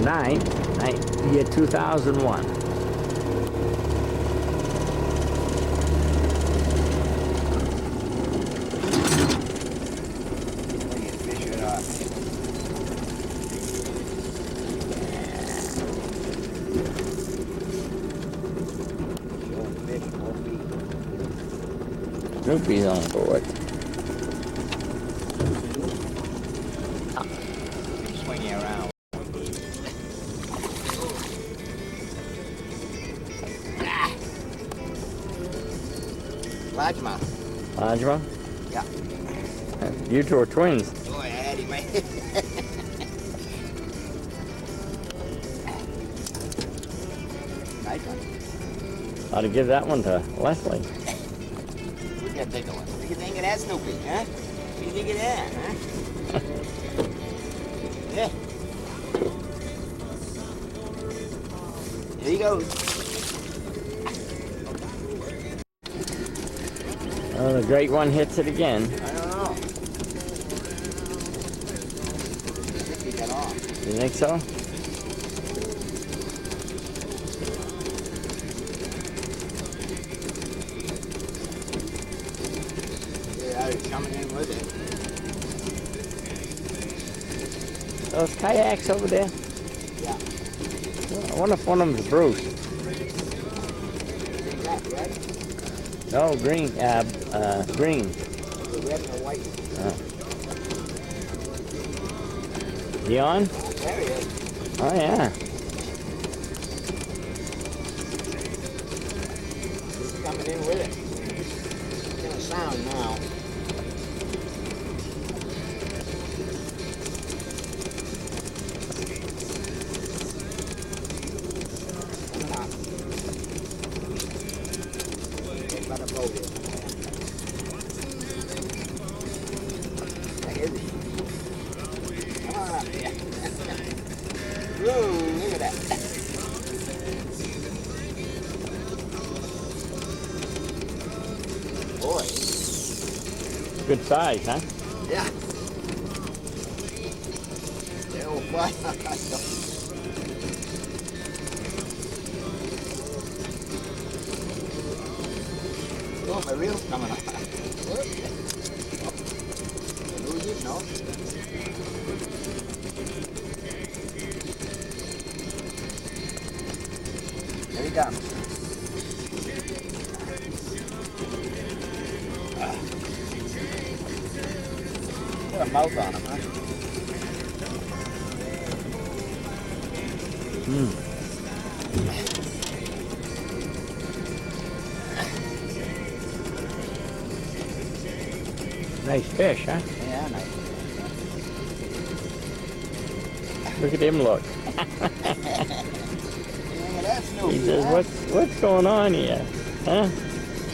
9, year 2001. Snoopy's on board. Swing you around. Largemouth. Largemouth? Yeah. You two are twins. Boy, I had him, man. Nice one. Ought to give that one to Leslie. Look at that bigger one. What do you think of that, Snoopy, huh? What do you think of that, huh? Yeah. There he goes. Oh, the great one hits it again. I don't know. I think he got off. You think so? Coming in with it. Those kayaks over there? Yeah. I wonder if one of them's Bruce. Is that red? No, green. Green. The red and the white. He on? There he is. Oh, yeah. He's coming in with it. It's gonna sound now. Look at that. Boy. Good size, huh? Yeah. They'll fly. Oh, my reel's coming off. Lose it, no? There he comes. Got a mouth on him, huh? Nice fish, huh? Yeah, nice. Look at him look. Look at that Snoopy, He says, huh? what's going on here? Huh?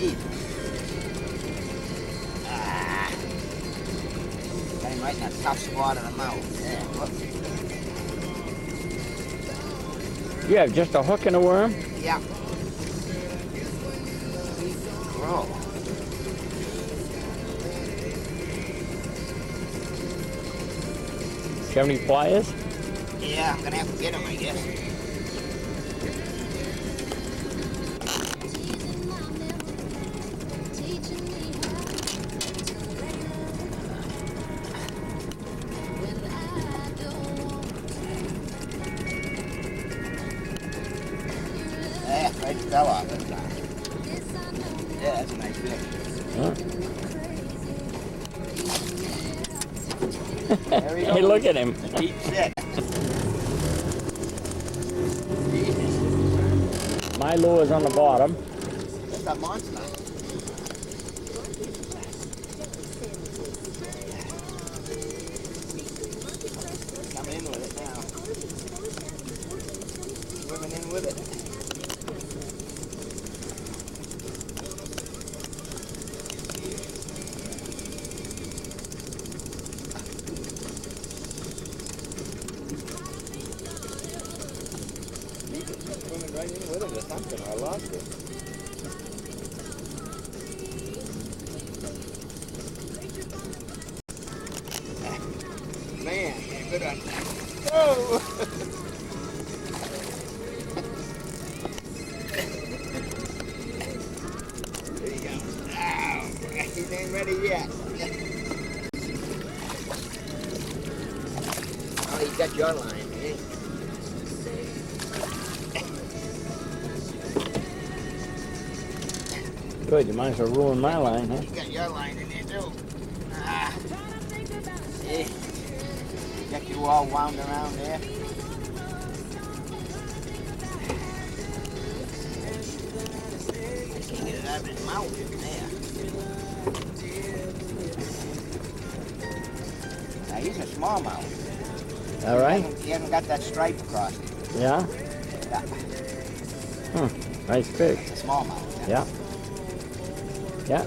Eat. Got him right in that tough spot in the mouth. Yeah, look. You have just a hook and a worm? Yeah. Grow. Do you have any pliers? Yeah, I'm gonna have to get him, I guess. Yeah, right fell off this time. Yeah, that's a nice fish. Huh? There he Hey, goes. look at him. Deep set. My lure's on the bottom. That's a monster. Coming in with it now. Swimming in with it. Swimming right in with it or something. I lost it. Man, good on. Oh! Oh, you got your line, eh? Good, you might as well ruin my line, huh? You got your line in there too. Ah. See? Got you all wound around there. I can't get it out of his mouth. There. Now he's a smallmouth. All right? He hasn't got that stripe across it. Yeah? Yeah. Nice fish. It's a smallmouth. Yeah. Yeah.